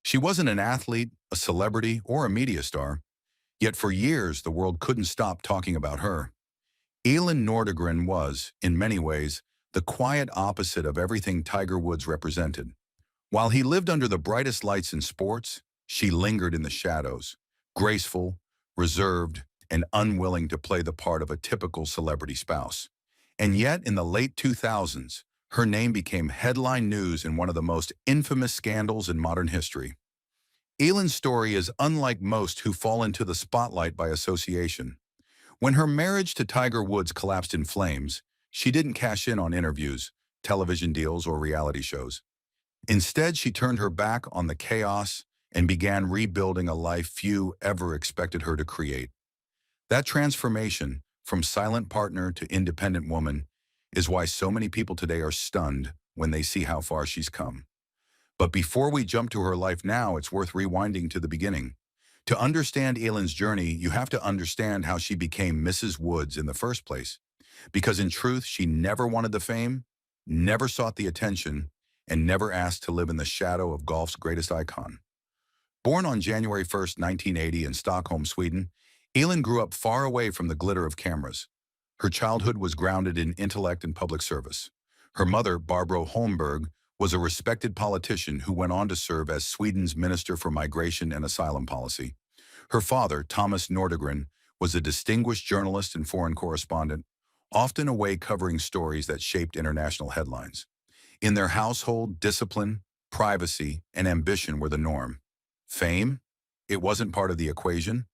She wasn't an athlete, a celebrity, or a media star, yet for years the world couldn't stop talking about her. Elin Nordegren was, in many ways, the quiet opposite of everything Tiger Woods represented. While he lived under the brightest lights in sports, she lingered in the shadows, graceful, reserved, and unwilling to play the part of a typical celebrity spouse. And yet, in the late 2000s, her name became headline news in one of the most infamous scandals in modern history. Elin's story is unlike most who fall into the spotlight by association. When her marriage to Tiger Woods collapsed in flames, she didn't cash in on interviews, television deals, or reality shows. Instead, she turned her back on the chaos and began rebuilding a life few ever expected her to create. That transformation, from silent partner to independent woman, is why so many people today are stunned when they see how far she's come. But before we jump to her life now, it's worth rewinding to the beginning. To understand Elin's journey, you have to understand how she became Mrs. Woods in the first place. Because in truth, she never wanted the fame, never sought the attention, and never asked to live in the shadow of golf's greatest icon. Born on January 1st, 1980 in Stockholm, Sweden, Elin grew up far away from the glitter of cameras. Her childhood was grounded in intellect and public service. Her mother, Barbro Holmberg, was a respected politician who went on to serve as Sweden's Minister for Migration and Asylum Policy. Her father, Thomas Nordegren, was a distinguished journalist and foreign correspondent, often away covering stories that shaped international headlines. In their household, discipline, privacy, and ambition were the norm. Fame? It wasn't part of the equation.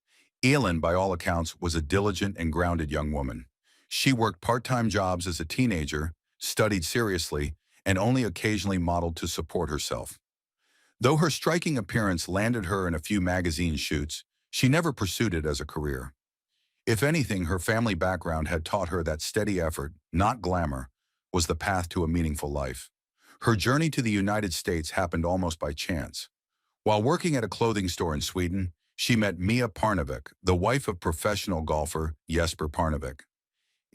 Elin, by all accounts, was a diligent and grounded young woman. She worked part-time jobs as a teenager, studied seriously, and only occasionally modeled to support herself. Though her striking appearance landed her in a few magazine shoots, she never pursued it as a career. If anything, her family background had taught her that steady effort, not glamour, was the path to a meaningful life. Her journey to the United States happened almost by chance. While working at a clothing store in Sweden, she met Mia Parnevik, the wife of professional golfer Jesper Parnevik.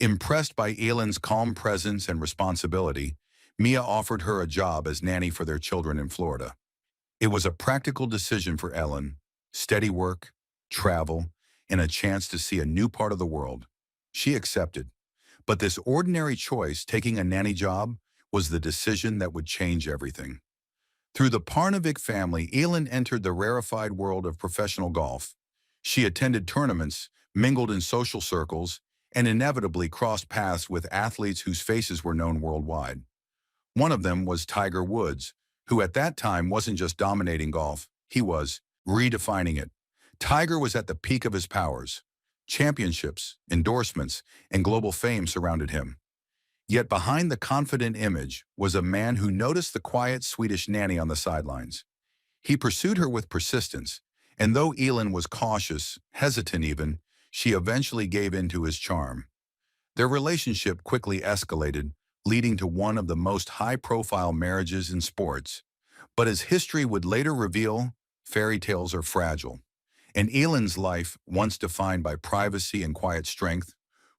Impressed by Elin's calm presence and responsibility, Mia offered her a job as nanny for their children in Florida. It was a practical decision for Elin: steady work, travel, and a chance to see a new part of the world. She accepted. But this ordinary choice, taking a nanny job, was the decision that would change everything. Through the Parnevik family, Elin entered the rarefied world of professional golf. She attended tournaments, mingled in social circles, and inevitably crossed paths with athletes whose faces were known worldwide. One of them was Tiger Woods, who at that time wasn't just dominating golf, he was redefining it. Tiger was at the peak of his powers. Championships, endorsements, and global fame surrounded him. Yet behind the confident image was a man who noticed the quiet Swedish nanny on the sidelines. He pursued her with persistence, and though Elin was cautious, hesitant even, she eventually gave in to his charm. Their relationship quickly escalated, leading to one of the most high-profile marriages in sports. But as history would later reveal, fairy tales are fragile. And Elin's life, once defined by privacy and quiet strength,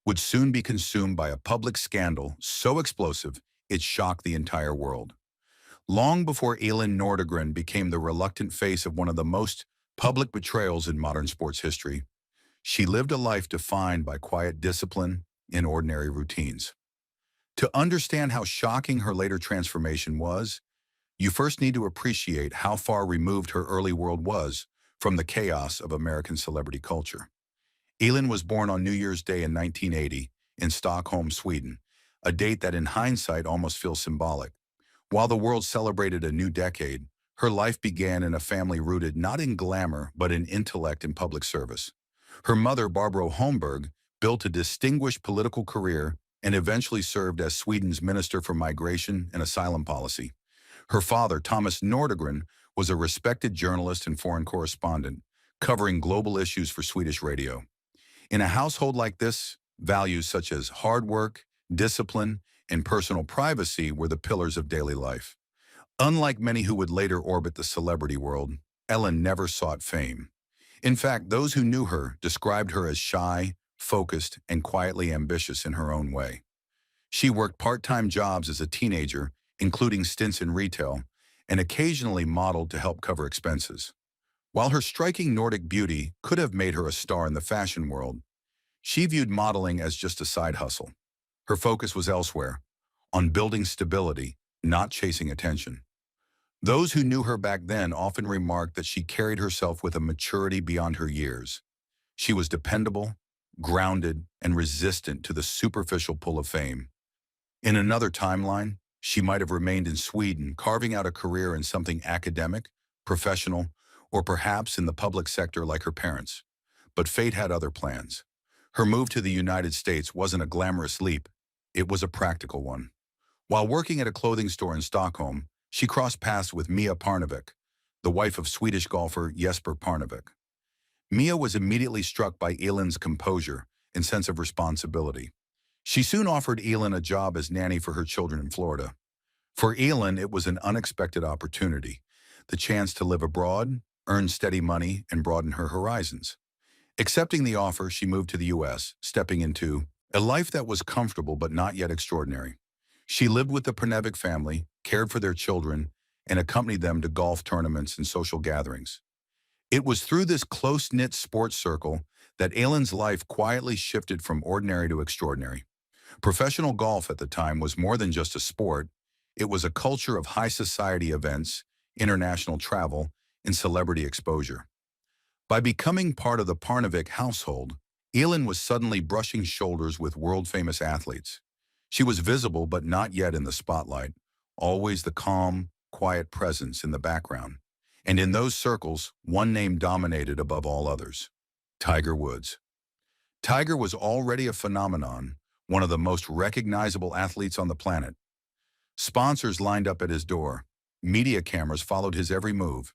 would soon be consumed by a public scandal so explosive it shocked the entire world. Long before Elin Nordegren became the reluctant face of one of the most public betrayals in modern sports history, she lived a life defined by quiet discipline and ordinary routines. To understand how shocking her later transformation was, you first need to appreciate how far removed her early world was from the chaos of American celebrity culture. Elin was born on New Year's Day in 1980 in Stockholm, Sweden, a date that in hindsight almost feels symbolic. While the world celebrated a new decade, her life began in a family rooted not in glamour but in intellect and public service. Her mother, Barbro Holmberg, built a distinguished political career and eventually served as Sweden's Minister for Migration and Asylum Policy. Her father, Thomas Nordegren, was a respected journalist and foreign correspondent, covering global issues for Swedish radio. In a household like this, values such as hard work, discipline, and personal privacy were the pillars of daily life. Unlike many who would later orbit the celebrity world, Elin never sought fame. In fact, those who knew her described her as shy, focused, and quietly ambitious in her own way. She worked part-time jobs as a teenager, including stints in retail, and occasionally modeled to help cover expenses. While her striking Nordic beauty could have made her a star in the fashion world, she viewed modeling as just a side hustle. Her focus was elsewhere, on building stability, not chasing attention. Those who knew her back then often remarked that she carried herself with a maturity beyond her years. She was dependable, grounded, and resistant to the superficial pull of fame. In another timeline, she might have remained in Sweden, carving out a career in something academic, professional, or perhaps in the public sector like her parents. But fate had other plans. Her move to the United States wasn't a glamorous leap, it was a practical one. While working at a clothing store in Stockholm, she crossed paths with Mia Parnevik, the wife of Swedish golfer Jesper Parnevik. Mia was immediately struck by Elin's composure and sense of responsibility. She soon offered Elin a job as nanny for her children in Florida. For Elin, it was an unexpected opportunity, the chance to live abroad, earn steady money, and broaden her horizons. Accepting the offer, she moved to the U.S., stepping into a life that was comfortable but not yet extraordinary. She lived with the Parnevik family, cared for their children, and accompanied them to golf tournaments and social gatherings. It was through this close-knit sports circle that Elin's life quietly shifted from ordinary to extraordinary. Professional golf at the time was more than just a sport. It was a culture of high society events, international travel, and celebrity exposure. By becoming part of the Parnevik household, Elin was suddenly brushing shoulders with world-famous athletes. She was visible but not yet in the spotlight, always the calm, quiet presence in the background. And in those circles, one name dominated above all others: Tiger Woods. Tiger was already a phenomenon, one of the most recognizable athletes on the planet. Sponsors lined up at his door. Media cameras followed his every move.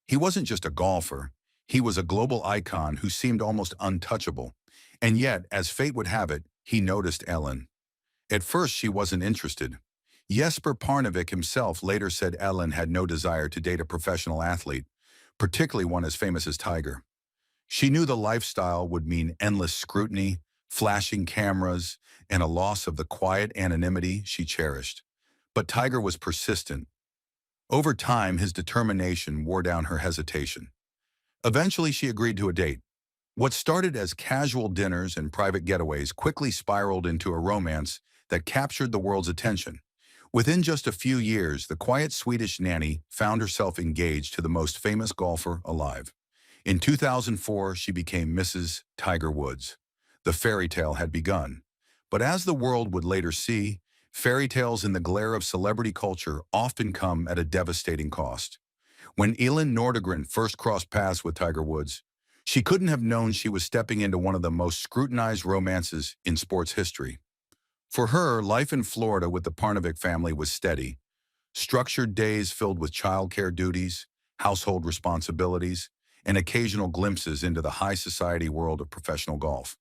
He wasn't just a golfer. He was a global icon who seemed almost untouchable. And yet, as fate would have it, he noticed Elin. At first, she wasn't interested. Jesper Parnevik himself later said Elin had no desire to date a professional athlete, particularly one as famous as Tiger. She knew the lifestyle would mean endless scrutiny, flashing cameras, and a loss of the quiet anonymity she cherished. But Tiger was persistent. Over time, his determination wore down her hesitation. Eventually, she agreed to a date. What started as casual dinners and private getaways quickly spiraled into a romance that captured the world's attention. Within just a few years, the quiet Swedish nanny found herself engaged to the most famous golfer alive. In 2004, she became Mrs. Tiger Woods. The fairy tale had begun. But as the world would later see, fairy tales in the glare of celebrity culture often come at a devastating cost. When Elin Nordegren first crossed paths with Tiger Woods, she couldn't have known she was stepping into one of the most scrutinized romances in sports history. For her, life in Florida with the Parnevik family was steady. Structured days filled with childcare duties, household responsibilities, and occasional glimpses into the high society world of professional golf.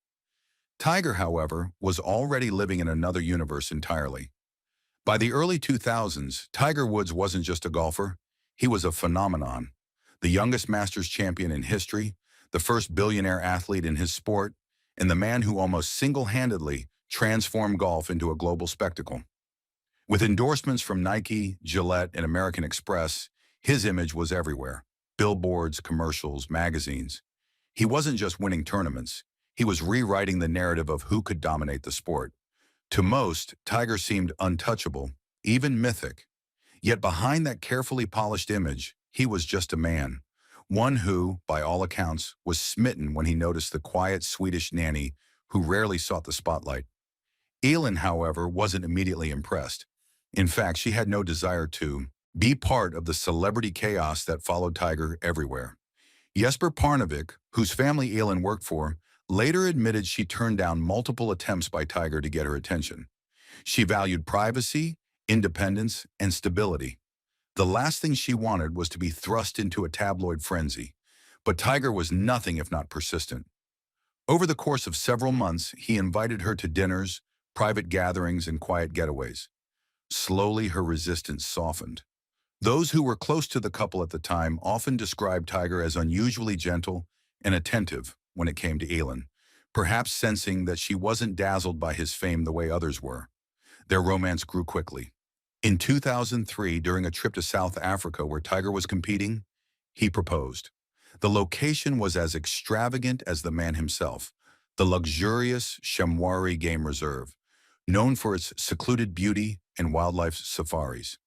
Tiger, however, was already living in another universe entirely. By the early 2000s, Tiger Woods wasn't just a golfer, he was a phenomenon. The youngest Masters champion in history, the first billionaire athlete in his sport, and the man who almost single-handedly transformed golf into a global spectacle. With endorsements from Nike, Gillette, and American Express, his image was everywhere. Billboards, commercials, magazines. He wasn't just winning tournaments. He was rewriting the narrative of who could dominate the sport. To most, Tiger seemed untouchable, even mythic. Yet behind that carefully polished image, he was just a man. One who, by all accounts, was smitten when he noticed the quiet Swedish nanny who rarely sought the spotlight. Elin, however, wasn't immediately impressed. In fact, she had no desire to be part of the celebrity chaos that followed Tiger everywhere. Jesper Parnevik, whose family Elin worked for, later admitted she turned down multiple attempts by Tiger to get her attention. She valued privacy, independence, and stability. The last thing she wanted was to be thrust into a tabloid frenzy. But Tiger was nothing if not persistent. Over the course of several months, he invited her to dinners, private gatherings, and quiet getaways. Slowly, her resistance softened. Those who were close to the couple at the time often described Tiger as unusually gentle and attentive when it came to Elin, perhaps sensing that she wasn't dazzled by his fame the way others were. Their romance grew quickly. In 2003, during a trip to South Africa where Tiger was competing, he proposed. The location was as extravagant as the man himself, the luxurious Shamwari Game Reserve, known for its secluded beauty and wildlife safaris.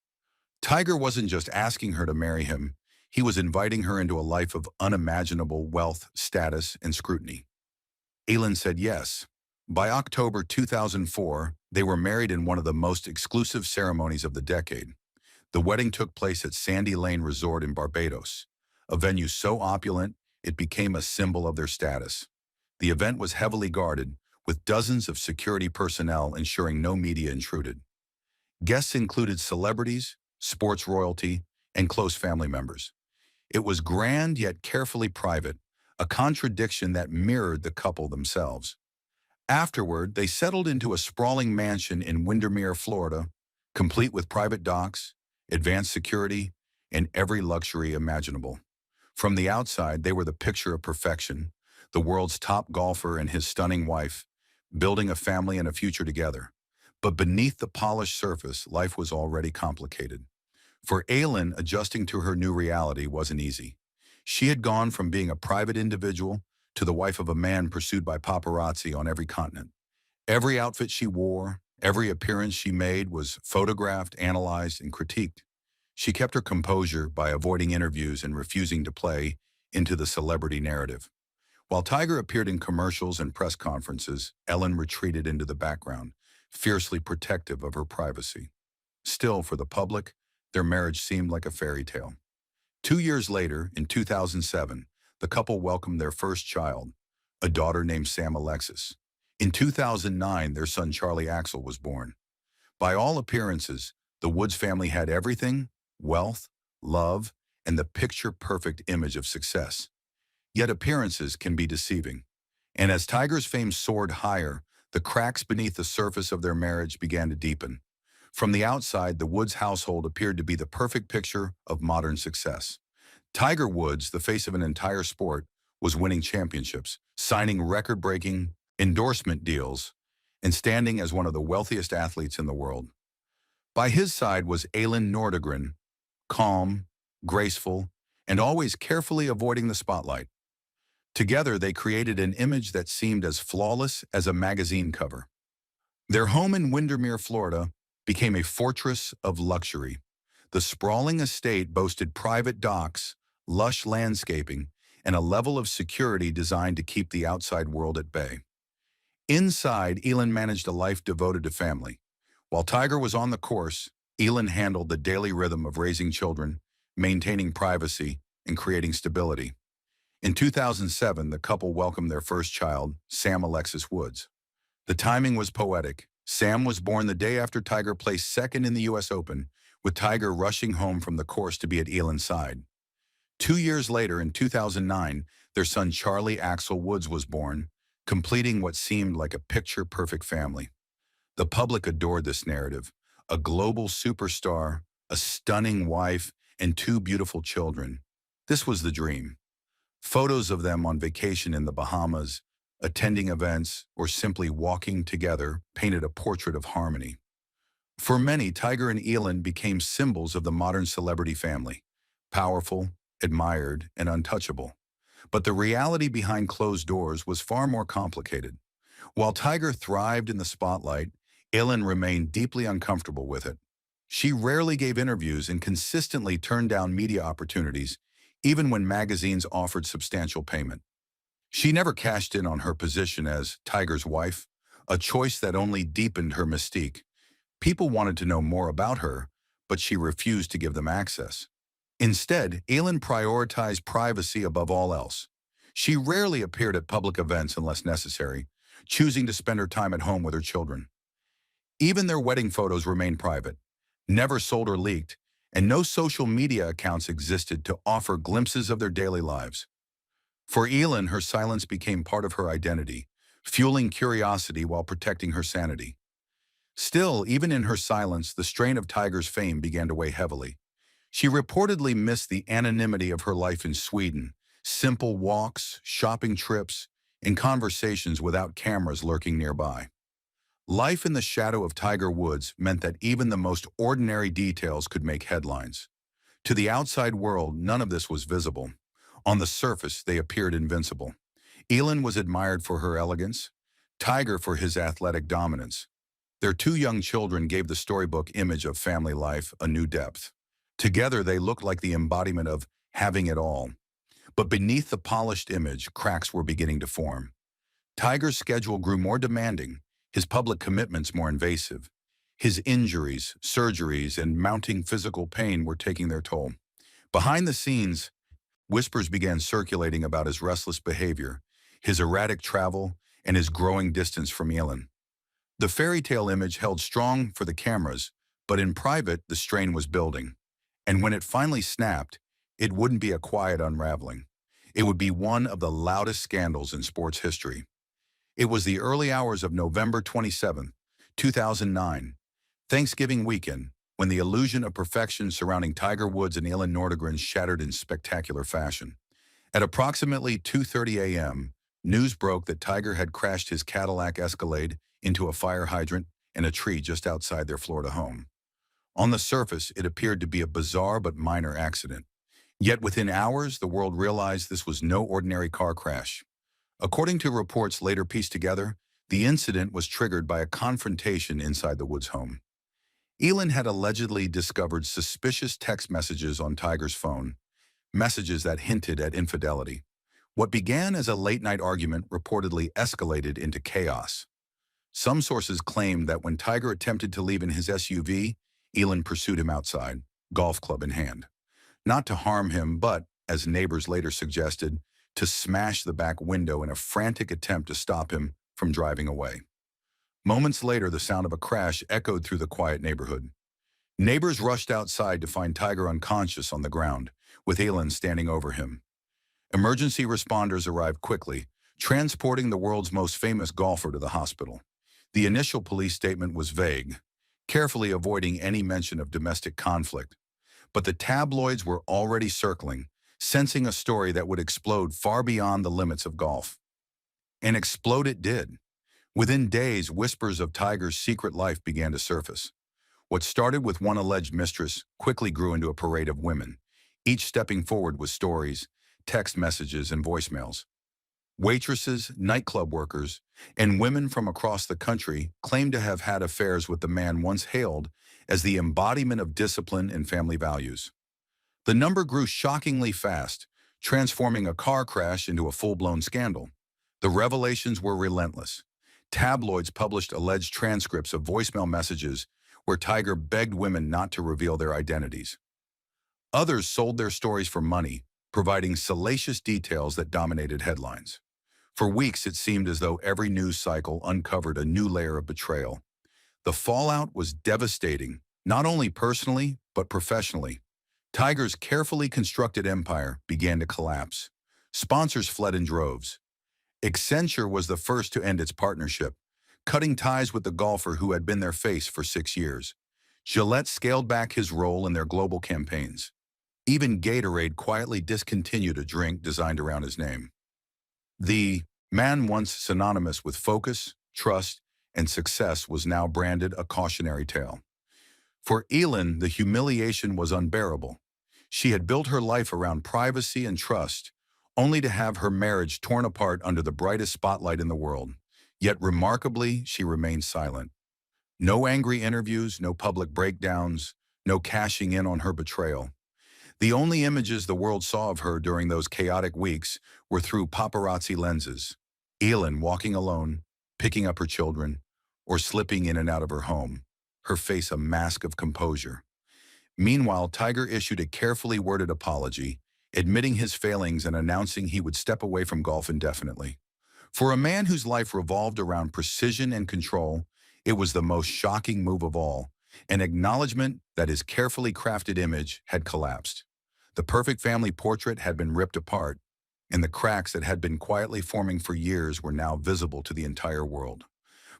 Tiger wasn't just asking her to marry him, he was inviting her into a life of unimaginable wealth, status, and scrutiny. Elin said yes. By October 2004, they were married in one of the most exclusive ceremonies of the decade. The wedding took place at Sandy Lane Resort in Barbados, a venue so opulent it became a symbol of their status. The event was heavily guarded, with dozens of security personnel ensuring no media intruded. Guests included celebrities, sports royalty, and close family members. It was grand yet carefully private, a contradiction that mirrored the couple themselves. Afterward, they settled into a sprawling mansion in Windermere, Florida, complete with private docks, advanced security, and every luxury imaginable. From the outside, they were the picture of perfection, the world's top golfer and his stunning wife, building a family and a future together. But beneath the polished surface, life was already complicated. For Elin, adjusting to her new reality wasn't easy. She had gone from being a private individual to the wife of a man pursued by paparazzi on every continent. Every outfit she wore, every appearance she made was photographed, analyzed, and critiqued. She kept her composure by avoiding interviews and refusing to play into the celebrity narrative. While Tiger appeared in commercials and press conferences, Elin retreated into the background, fiercely protective of her privacy. Still, for the public, their marriage seemed like a fairy tale. 2 years later, in 2007, the couple welcomed their first child, a daughter named Sam Alexis. In 2009, their son Charlie Axel was born. By all appearances, the Woods family had everything: wealth, love, and the picture-perfect image of success. Yet appearances can be deceiving. And as Tiger's fame soared higher, the cracks beneath the surface of their marriage began to deepen. From the outside, the Woods household appeared to be the perfect picture of modern success. Tiger Woods, the face of an entire sport, was winning championships, signing record-breaking endorsement deals, and standing as one of the wealthiest athletes in the world. By his side was Elin Nordegren, calm, graceful, and always carefully avoiding the spotlight. Together, they created an image that seemed as flawless as a magazine cover. Their home in Windermere, Florida, became a fortress of luxury. The sprawling estate boasted private docks, lush landscaping, and a level of security designed to keep the outside world at bay. Inside, Elin managed a life devoted to family. While Tiger was on the course, Elin handled the daily rhythm of raising children, maintaining privacy, and creating stability. In 2007, the couple welcomed their first child, Sam Alexis Woods. The timing was poetic. Sam was born the day after Tiger placed second in the U.S. Open, with Tiger rushing home from the course to be at Elin's side. 2 years later, in 2009, their son Charlie Axel Woods was born, completing what seemed like a picture-perfect family. The public adored this narrative: a global superstar, a stunning wife, and two beautiful children. This was the dream. Photos of them on vacation in the Bahamas, attending events, or simply walking together painted a portrait of harmony. For many, Tiger and Elin became symbols of the modern celebrity family: powerful, admired, and untouchable. But the reality behind closed doors was far more complicated. While Tiger thrived in the spotlight, Elin remained deeply uncomfortable with it. She rarely gave interviews and consistently turned down media opportunities, even when magazines offered substantial payment. She never cashed in on her position as Tiger's wife, a choice that only deepened her mystique. People wanted to know more about her, but she refused to give them access. Instead, Elin prioritized privacy above all else. She rarely appeared at public events unless necessary, choosing to spend her time at home with her children. Even their wedding photos remained private, never sold or leaked, and no social media accounts existed to offer glimpses of their daily lives. For Elin, her silence became part of her identity, fueling curiosity while protecting her sanity. Still, even in her silence, the strain of Tiger's fame began to weigh heavily. She reportedly missed the anonymity of her life in Sweden: simple walks, shopping trips, and conversations without cameras lurking nearby. Life in the shadow of Tiger Woods meant that even the most ordinary details could make headlines. To the outside world, none of this was visible. On the surface, they appeared invincible. Elin was admired for her elegance, Tiger for his athletic dominance. Their two young children gave the storybook image of family life a new depth. Together, they looked like the embodiment of having it all. But beneath the polished image, cracks were beginning to form. Tiger's schedule grew more demanding, his public commitments more invasive. His injuries, surgeries, and mounting physical pain were taking their toll. Behind the scenes, whispers began circulating about his restless behavior, his erratic travel, and his growing distance from Elin. The fairy tale image held strong for the cameras, but in private, the strain was building. And when it finally snapped, it wouldn't be a quiet unraveling. It would be one of the loudest scandals in sports history. It was the early hours of November 27, 2009, Thanksgiving weekend, when the illusion of perfection surrounding Tiger Woods and Elin Nordegren shattered in spectacular fashion. At approximately 2:30 a.m., news broke that Tiger had crashed his Cadillac Escalade into a fire hydrant and a tree just outside their Florida home. On the surface, it appeared to be a bizarre but minor accident. Yet within hours, the world realized this was no ordinary car crash. According to reports later pieced together, the incident was triggered by a confrontation inside the Woods home. Elin had allegedly discovered suspicious text messages on Tiger's phone, messages that hinted at infidelity. What began as a late-night argument reportedly escalated into chaos. Some sources claimed that when Tiger attempted to leave in his SUV, Elin pursued him outside, golf club in hand. Not to harm him, but, as neighbors later suggested, to smash the back window in a frantic attempt to stop him from driving away. Moments later, the sound of a crash echoed through the quiet neighborhood. Neighbors rushed outside to find Tiger unconscious on the ground, with Elin standing over him. Emergency responders arrived quickly, transporting the world's most famous golfer to the hospital. The initial police statement was vague, carefully avoiding any mention of domestic conflict. But the tabloids were already circling, sensing a story that would explode far beyond the limits of golf. And explode it did. Within days, whispers of Tiger's secret life began to surface. What started with one alleged mistress quickly grew into a parade of women, each stepping forward with stories, text messages, and voicemails. Waitresses, nightclub workers, and women from across the country claimed to have had affairs with the man once hailed as the embodiment of discipline and family values. The number grew shockingly fast, transforming a car crash into a full-blown scandal. The revelations were relentless. Tabloids published alleged transcripts of voicemail messages where Tiger begged women not to reveal their identities. Others sold their stories for money, providing salacious details that dominated headlines. For weeks, it seemed as though every news cycle uncovered a new layer of betrayal. The fallout was devastating, not only personally, but professionally. Tiger's carefully constructed empire began to collapse. Sponsors fled in droves. Accenture was the first to end its partnership, cutting ties with the golfer who had been their face for 6 years. Gillette scaled back his role in their global campaigns. Even Gatorade quietly discontinued a drink designed around his name. The man once synonymous with focus, trust, and success was now branded a cautionary tale. For Elin, the humiliation was unbearable. She had built her life around privacy and trust, only to have her marriage torn apart under the brightest spotlight in the world. Yet remarkably, she remained silent. No angry interviews, no public breakdowns, no cashing in on her betrayal. The only images the world saw of her during those chaotic weeks were through paparazzi lenses. Elin walking alone, picking up her children, or slipping in and out of her home, her face a mask of composure. Meanwhile, Tiger issued a carefully worded apology, admitting his failings and announcing he would step away from golf indefinitely. For a man whose life revolved around precision and control, it was the most shocking move of all, an acknowledgement that his carefully crafted image had collapsed. The perfect family portrait had been ripped apart, and the cracks that had been quietly forming for years were now visible to the entire world.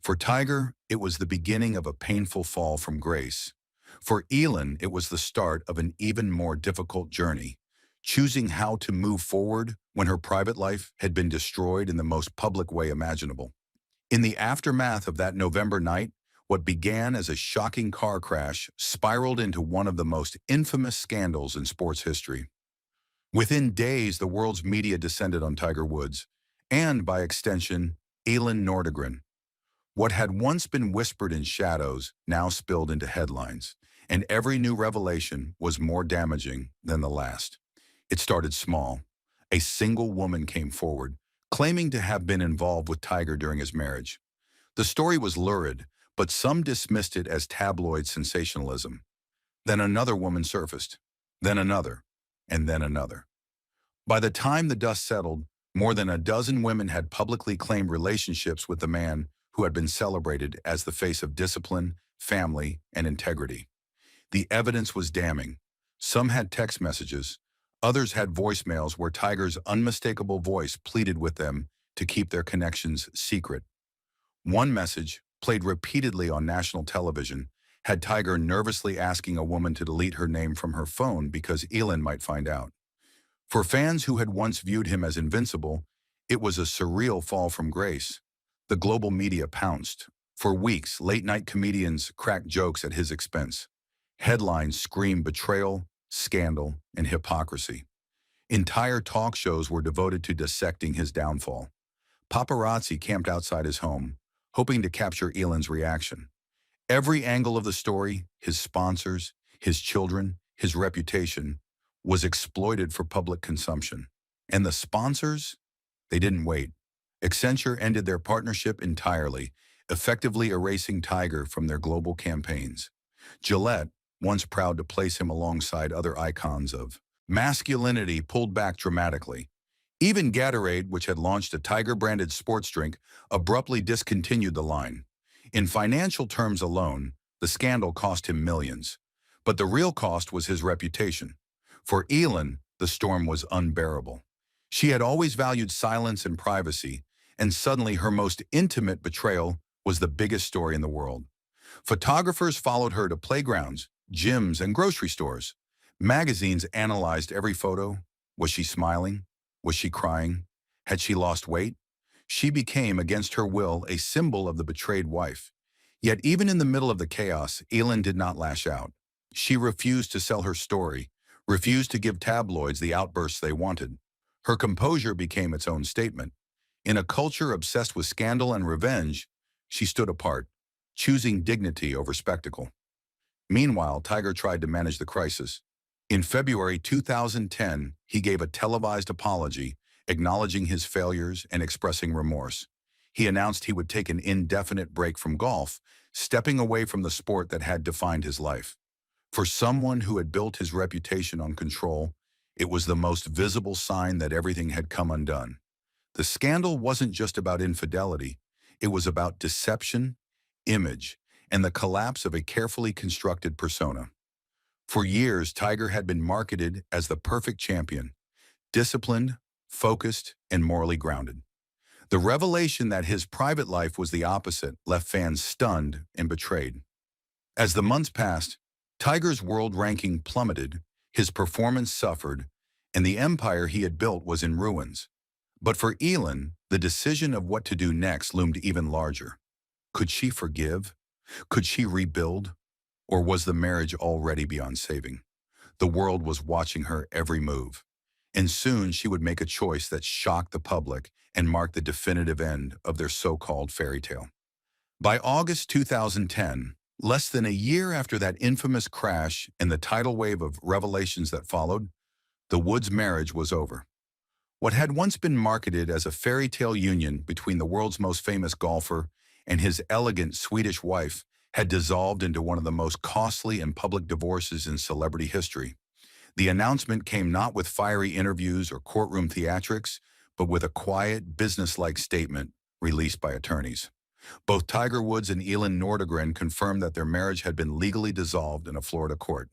For Tiger, it was the beginning of a painful fall from grace. For Elin, it was the start of an even more difficult journey, choosing how to move forward when her private life had been destroyed in the most public way imaginable. In the aftermath of that November night, what began as a shocking car crash spiraled into one of the most infamous scandals in sports history. Within days, the world's media descended on Tiger Woods, and by extension, Elin Nordegren. What had once been whispered in shadows now spilled into headlines, and every new revelation was more damaging than the last. It started small. A single woman came forward, claiming to have been involved with Tiger during his marriage. The story was lurid, but some dismissed it as tabloid sensationalism. Then another woman surfaced, then another, and then another. By the time the dust settled, more than a dozen women had publicly claimed relationships with the man who had been celebrated as the face of discipline, family, and integrity. The evidence was damning. Some had text messages, others had voicemails where Tiger's unmistakable voice pleaded with them to keep their connections secret. One message, played repeatedly on national television, had Tiger nervously asking a woman to delete her name from her phone because Elin might find out. For fans who had once viewed him as invincible, it was a surreal fall from grace. The global media pounced. For weeks, late-night comedians cracked jokes at his expense. Headlines screamed betrayal, scandal, and hypocrisy. Entire talk shows were devoted to dissecting his downfall. Paparazzi camped outside his home, hoping to capture Elin's reaction. Every angle of the story, his sponsors, his children, his reputation, was exploited for public consumption. And the sponsors? They didn't wait. Accenture ended their partnership entirely, effectively erasing Tiger from their global campaigns. Gillette, once proud to place him alongside other icons of masculinity, pulled back dramatically. Even Gatorade, which had launched a Tiger-branded sports drink, abruptly discontinued the line. In financial terms alone, the scandal cost him millions. But the real cost was his reputation. For Elin, the storm was unbearable. She had always valued silence and privacy, and suddenly her most intimate betrayal was the biggest story in the world. Photographers followed her to playgrounds, gyms, and grocery stores. Magazines analyzed every photo. Was she smiling? Was she crying? Had she lost weight? She became, against her will, a symbol of the betrayed wife. Yet even in the middle of the chaos, Elin did not lash out. She refused to sell her story, refused to give tabloids the outbursts they wanted. Her composure became its own statement. In a culture obsessed with scandal and revenge, she stood apart, choosing dignity over spectacle. Meanwhile, Tiger tried to manage the crisis. In February 2010, he gave a televised apology, acknowledging his failures and expressing remorse. He announced he would take an indefinite break from golf, stepping away from the sport that had defined his life. For someone who had built his reputation on control, it was the most visible sign that everything had come undone. The scandal wasn't just about infidelity. It was about deception, image, and the collapse of a carefully constructed persona. For years, Tiger had been marketed as the perfect champion, disciplined, focused, and morally grounded. The revelation that his private life was the opposite left fans stunned and betrayed. As the months passed, Tiger's world ranking plummeted, his performance suffered, and the empire he had built was in ruins. But for Elin, the decision of what to do next loomed even larger. Could she forgive? Could she rebuild? Or was the marriage already beyond saving? The world was watching her every move. And soon she would make a choice that shocked the public and marked the definitive end of their so-called fairy tale. By August 2010, less than a year after that infamous crash and the tidal wave of revelations that followed, the Woods marriage was over. What had once been marketed as a fairy tale union between the world's most famous golfer and his elegant Swedish wife had dissolved into one of the most costly and public divorces in celebrity history. The announcement came not with fiery interviews or courtroom theatrics, but with a quiet, business-like statement released by attorneys. Both Tiger Woods and Elin Nordegren confirmed that their marriage had been legally dissolved in a Florida court.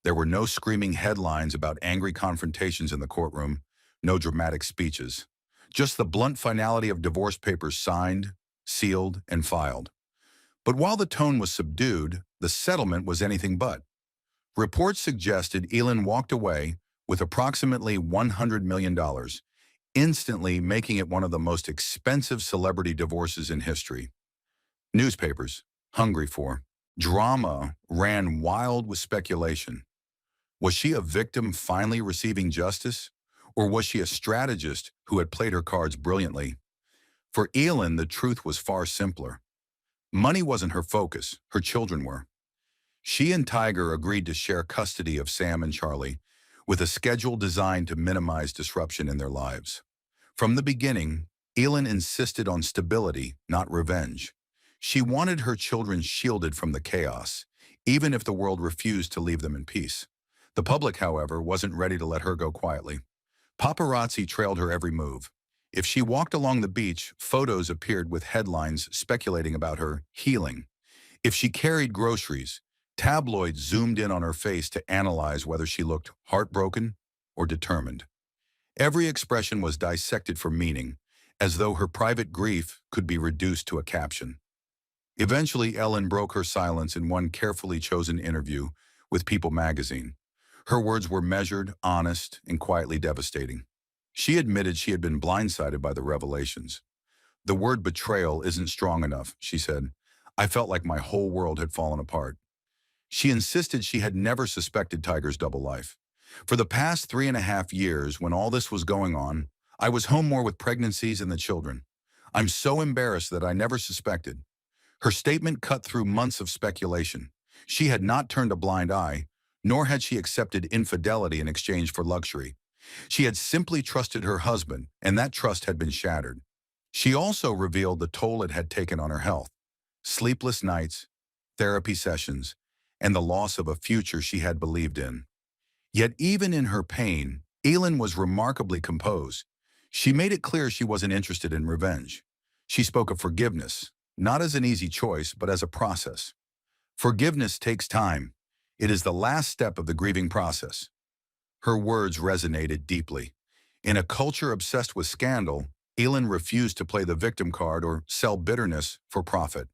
There were no screaming headlines about angry confrontations in the courtroom, no dramatic speeches. Just the blunt finality of divorce papers signed, sealed, and filed. But while the tone was subdued, the settlement was anything but. Reports suggested Elin walked away with approximately $100 million, instantly making it one of the most expensive celebrity divorces in history. Newspapers, hungry for drama, ran wild with speculation. Was she a victim finally receiving justice? Or was she a strategist who had played her cards brilliantly? For Elin, the truth was far simpler. Money wasn't her focus, her children were. She and Tiger agreed to share custody of Sam and Charlie, with a schedule designed to minimize disruption in their lives. From the beginning, Elin insisted on stability, not revenge. She wanted her children shielded from the chaos, even if the world refused to leave them in peace. The public, however, wasn't ready to let her go quietly. Paparazzi trailed her every move. If she walked along the beach, photos appeared with headlines speculating about her healing. If she carried groceries, tabloids zoomed in on her face to analyze whether she looked heartbroken or determined. Every expression was dissected for meaning, as though her private grief could be reduced to a caption. Eventually, Ellen broke her silence in one carefully chosen interview with People magazine. Her words were measured, honest, and quietly devastating. She admitted she had been blindsided by the revelations. "The word betrayal isn't strong enough," she said. "I felt like my whole world had fallen apart." She insisted she had never suspected Tiger's double life. "For the past 3.5 years, when all this was going on, I was home more with pregnancies and the children. I'm so embarrassed that I never suspected." Her statement cut through months of speculation. She had not turned a blind eye, nor had she accepted infidelity in exchange for luxury. She had simply trusted her husband, and that trust had been shattered. She also revealed the toll it had taken on her health: sleepless nights, therapy sessions, and the loss of a future she had believed in. Yet even in her pain, Elin was remarkably composed. She made it clear she wasn't interested in revenge. She spoke of forgiveness, not as an easy choice, but as a process. Forgiveness takes time. It is the last step of the grieving process. Her words resonated deeply. In a culture obsessed with scandal, Elin refused to play the victim card or sell bitterness for profit.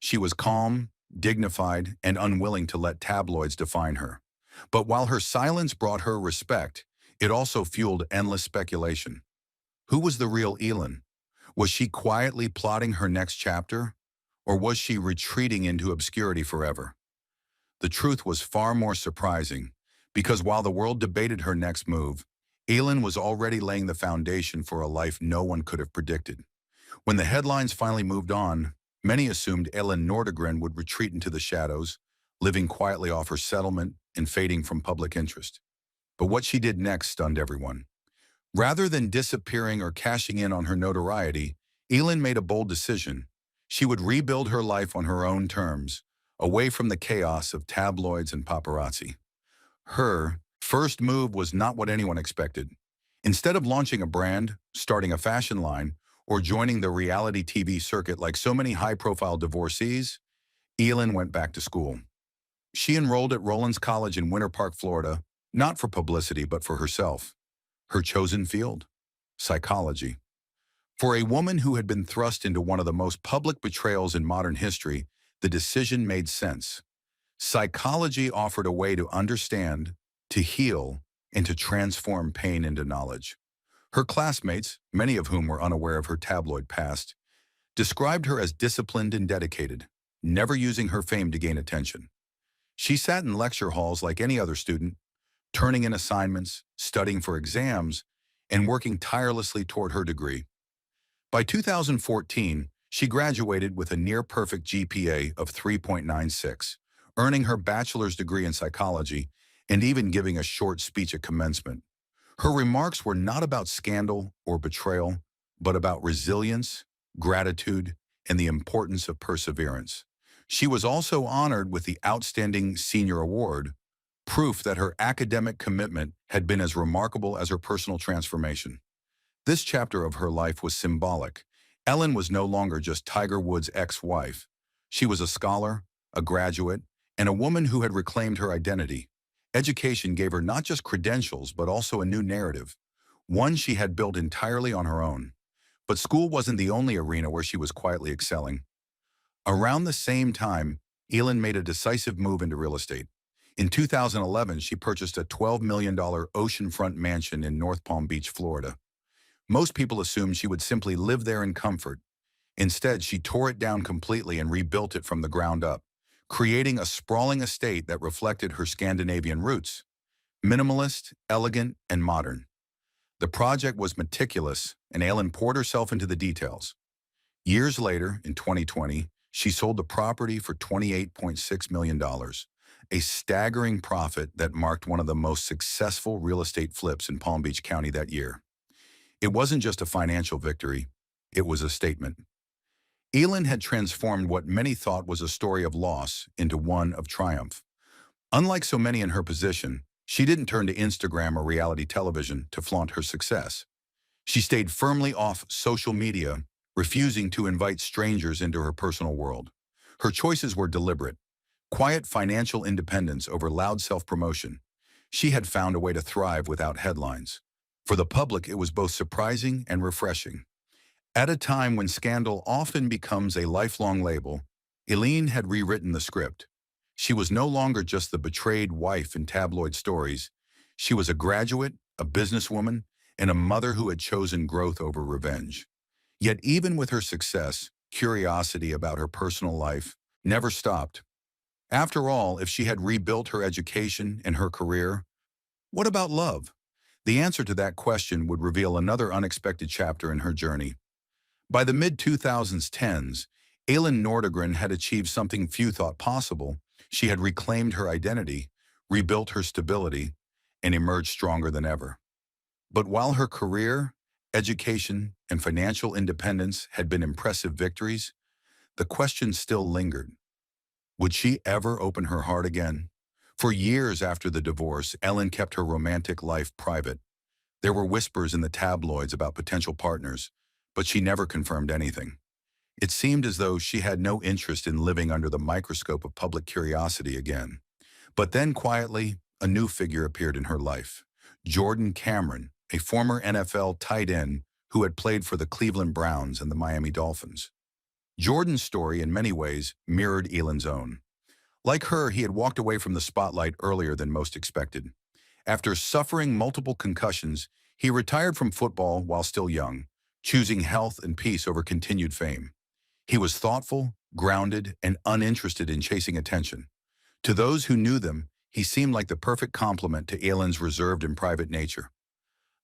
She was calm, dignified, and unwilling to let tabloids define her. But while her silence brought her respect, it also fueled endless speculation. Who was the real Elin? Was she quietly plotting her next chapter? Or was she retreating into obscurity forever? The truth was far more surprising, because while the world debated her next move, Elin was already laying the foundation for a life no one could have predicted. When the headlines finally moved on, many assumed Elin Nordegren would retreat into the shadows, living quietly off her settlement and fading from public interest. But what she did next stunned everyone. Rather than disappearing or cashing in on her notoriety, Elin made a bold decision. She would rebuild her life on her own terms, away from the chaos of tabloids and paparazzi. Her first move was not what anyone expected. Instead of launching a brand, starting a fashion line, or joining the reality TV circuit like so many high-profile divorcees, Elin went back to school. She enrolled at Rollins College in Winter Park, Florida, not for publicity but for herself. Her chosen field? Psychology. For a woman who had been thrust into one of the most public betrayals in modern history, the decision made sense. Psychology offered a way to understand, to heal, and to transform pain into knowledge. Her classmates, many of whom were unaware of her tabloid past, described her as disciplined and dedicated, never using her fame to gain attention. She sat in lecture halls like any other student, turning in assignments, studying for exams, and working tirelessly toward her degree. By 2014, she graduated with a near-perfect GPA of 3.96, earning her bachelor's degree in psychology and even giving a short speech at commencement. Her remarks were not about scandal or betrayal, but about resilience, gratitude, and the importance of perseverance. She was also honored with the Outstanding Senior Award, proof that her academic commitment had been as remarkable as her personal transformation. This chapter of her life was symbolic. Ellen was no longer just Tiger Woods' ex-wife. She was a scholar, a graduate, and a woman who had reclaimed her identity. Education gave her not just credentials, but also a new narrative, one she had built entirely on her own. But school wasn't the only arena where she was quietly excelling. Around the same time, Elin made a decisive move into real estate. In 2011, she purchased a $12 million oceanfront mansion in North Palm Beach, Florida. Most people assumed she would simply live there in comfort. Instead, she tore it down completely and rebuilt it from the ground up, creating a sprawling estate that reflected her Scandinavian roots. Minimalist, elegant, and modern. The project was meticulous, and Elin poured herself into the details. Years later, in 2020, she sold the property for $28.6 million, a staggering profit that marked one of the most successful real estate flips in Palm Beach County that year. It wasn't just a financial victory, it was a statement. Elin had transformed what many thought was a story of loss into one of triumph. Unlike so many in her position, she didn't turn to Instagram or reality television to flaunt her success. She stayed firmly off social media, refusing to invite strangers into her personal world. Her choices were deliberate. Quiet financial independence over loud self-promotion. She had found a way to thrive without headlines. For the public, it was both surprising and refreshing. At a time when scandal often becomes a lifelong label, Elin had rewritten the script. She was no longer just the betrayed wife in tabloid stories. She was a graduate, a businesswoman, and a mother who had chosen growth over revenge. Yet even with her success, curiosity about her personal life never stopped. After all, if she had rebuilt her education and her career, what about love? The answer to that question would reveal another unexpected chapter in her journey. By the mid-2010s, Elin Nordegren had achieved something few thought possible. She had reclaimed her identity, rebuilt her stability, and emerged stronger than ever. But while her career, education, and financial independence had been impressive victories, the question still lingered. Would she ever open her heart again? For years after the divorce, Elin kept her romantic life private. There were whispers in the tabloids about potential partners, but she never confirmed anything. It seemed as though she had no interest in living under the microscope of public curiosity again. But then quietly, a new figure appeared in her life. Jordan Cameron, a former NFL tight end who had played for the Cleveland Browns and the Miami Dolphins. Jordan's story in many ways mirrored Elin's own. Like her, he had walked away from the spotlight earlier than most expected. After suffering multiple concussions, he retired from football while still young, choosing health and peace over continued fame. He was thoughtful, grounded, and uninterested in chasing attention. To those who knew them, he seemed like the perfect complement to Elin's reserved and private nature.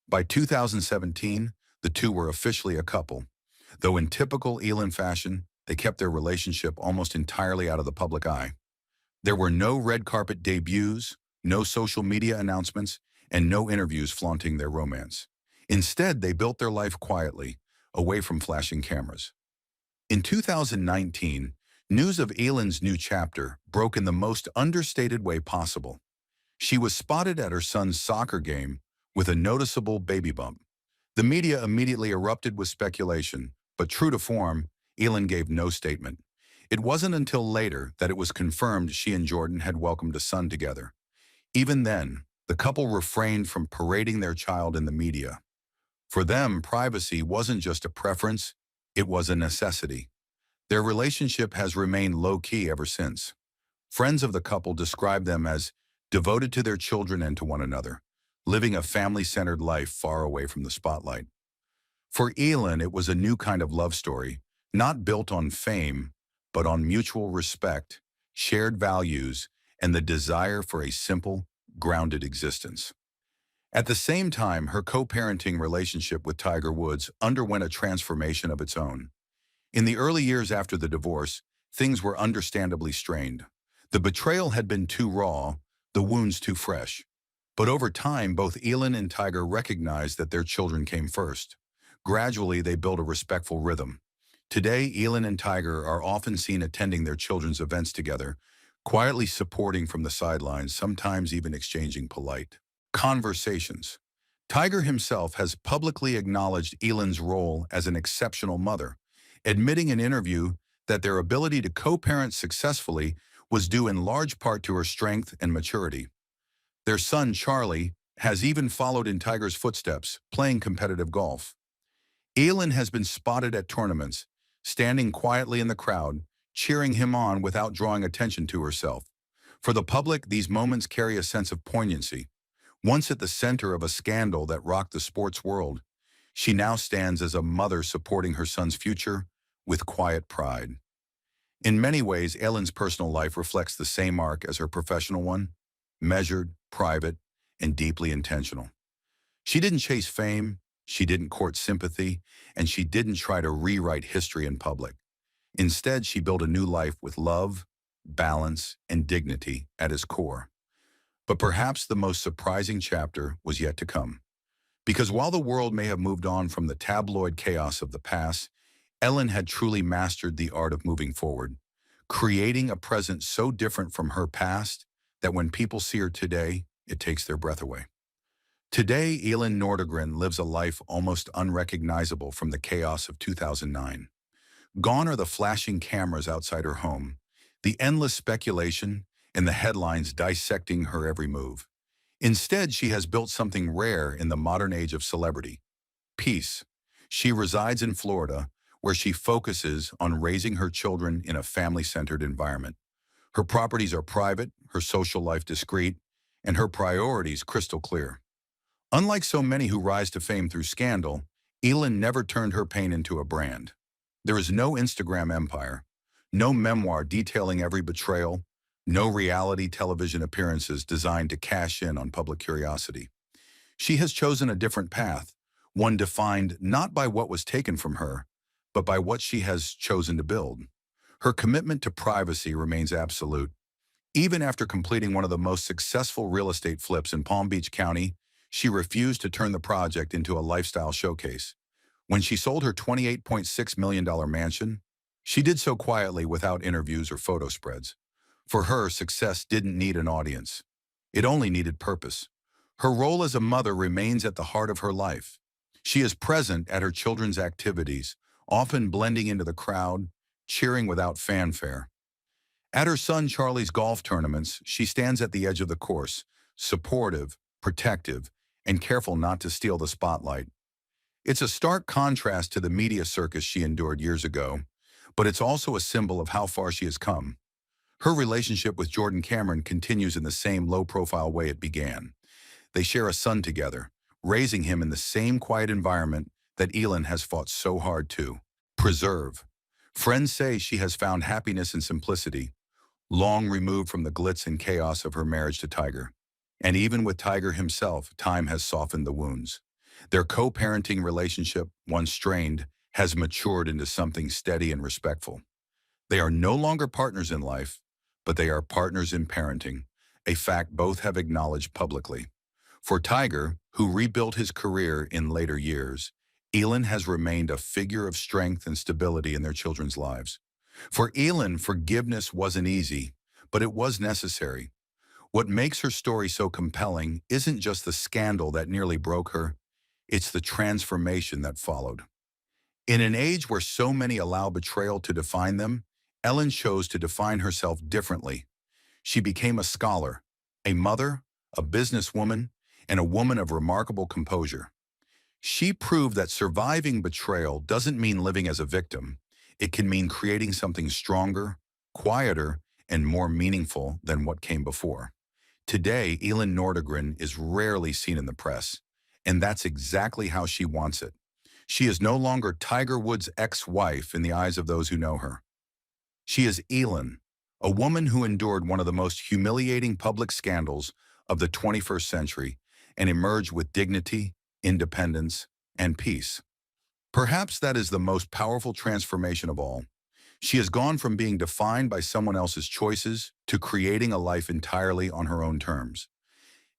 By 2017, the two were officially a couple. Though in typical Elin fashion, they kept their relationship almost entirely out of the public eye. There were no red carpet debuts, no social media announcements, and no interviews flaunting their romance. Instead, they built their life quietly, away from flashing cameras. In 2019, news of Elin's new chapter broke in the most understated way possible. She was spotted at her son's soccer game with a noticeable baby bump. The media immediately erupted with speculation, but true to form, Elin gave no statement. It wasn't until later that it was confirmed she and Jordan had welcomed a son together. Even then, the couple refrained from parading their child in the media. For them, privacy wasn't just a preference, it was a necessity. Their relationship has remained low-key ever since. Friends of the couple describe them as devoted to their children and to one another, living a family-centered life far away from the spotlight. For Elin, it was a new kind of love story, not built on fame, but on mutual respect, shared values, and the desire for a simple, grounded existence. At the same time, her co-parenting relationship with Tiger Woods underwent a transformation of its own. In the early years after the divorce, things were understandably strained. The betrayal had been too raw, the wounds too fresh. But over time, both Elin and Tiger recognized that their children came first. Gradually, they built a respectful rhythm. Today, Elin and Tiger are often seen attending their children's events together, quietly supporting from the sidelines, sometimes even exchanging polite conversations. Tiger himself has publicly acknowledged Elin's role as an exceptional mother, admitting in an interview that their ability to co-parent successfully was due in large part to her strength and maturity. Their son, Charlie, has even followed in Tiger's footsteps, playing competitive golf. Elin has been spotted at tournaments, standing quietly in the crowd, cheering him on without drawing attention to herself. For the public, these moments carry a sense of poignancy. Once at the center of a scandal that rocked the sports world, She now stands as a mother supporting her son's future with quiet pride. In many ways, Elin's personal life reflects the same arc as her professional one, measured, private, and deeply intentional. She didn't chase fame, she didn't court sympathy, and she didn't try to rewrite history in public. Instead, she built a new life with love, balance, and dignity at its core. But perhaps the most surprising chapter was yet to come. Because while the world may have moved on from the tabloid chaos of the past, Elin had truly mastered the art of moving forward, creating a present so different from her past that when people see her today, it takes their breath away. Today, Elin Nordegren lives a life almost unrecognizable from the chaos of 2009. Gone are the flashing cameras outside her home, the endless speculation, and the headlines dissecting her every move. Instead, she has built something rare in the modern age of celebrity: peace. She resides in Florida, where she focuses on raising her children in a family-centered environment. Her properties are private, her social life discreet, and her priorities crystal clear. Unlike so many who rise to fame through scandal, Elin never turned her pain into a brand. There is no Instagram empire, no memoir detailing every betrayal, no reality television appearances designed to cash in on public curiosity. She has chosen a different path, one defined not by what was taken from her, but by what she has chosen to build. Her commitment to privacy remains absolute. Even after completing one of the most successful real estate flips in Palm Beach County, she refused to turn the project into a lifestyle showcase. When she sold her $28.6 million mansion, she did so quietly without interviews or photo spreads. For her, success didn't need an audience. It only needed purpose. Her role as a mother remains at the heart of her life. She is present at her children's activities, often blending into the crowd, cheering without fanfare. At her son Charlie's golf tournaments, she stands at the edge of the course, supportive, protective, and careful not to steal the spotlight. It's a stark contrast to the media circus she endured years ago, but it's also a symbol of how far she has come. Her relationship with Jordan Cameron continues in the same low-profile way it began. They share a son together, raising him in the same quiet environment that Elin has fought so hard to preserve. Friends say she has found happiness in simplicity, long removed from the glitz and chaos of her marriage to Tiger. And even with Tiger himself, time has softened the wounds. Their co-parenting relationship, once strained, has matured into something steady and respectful. They are no longer partners in life, but they are partners in parenting, a fact both have acknowledged publicly. For Tiger, who rebuilt his career in later years, Elin has remained a figure of strength and stability in their children's lives. For Elin, forgiveness wasn't easy, but it was necessary. What makes her story so compelling isn't just the scandal that nearly broke her, it's the transformation that followed. In an age where so many allow betrayal to define them, Elin chose to define herself differently. She became a scholar, a mother, a businesswoman, and a woman of remarkable composure. She proved that surviving betrayal doesn't mean living as a victim. It can mean creating something stronger, quieter, and more meaningful than what came before. Today, Elin Nordegren is rarely seen in the press, and that's exactly how she wants it. She is no longer Tiger Woods' ex-wife in the eyes of those who know her. She is Elin, a woman who endured one of the most humiliating public scandals of the 21st century and emerged with dignity, independence, and peace. Perhaps that is the most powerful transformation of all. She has gone from being defined by someone else's choices to creating a life entirely on her own terms.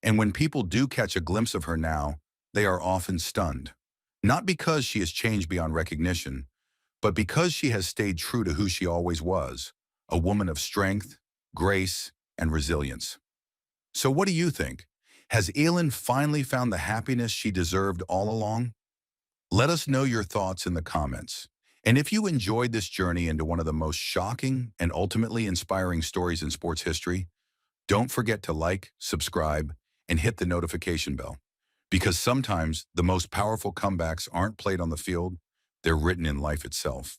And when people do catch a glimpse of her now, they are often stunned. Not because she has changed beyond recognition, but because she has stayed true to who she always was, a woman of strength, grace, and resilience. So what do you think? Has Elin finally found the happiness she deserved all along? Let us know your thoughts in the comments. And if you enjoyed this journey into one of the most shocking and ultimately inspiring stories in sports history, don't forget to like, subscribe, and hit the notification bell. Because sometimes the most powerful comebacks aren't played on the field, they're written in life itself.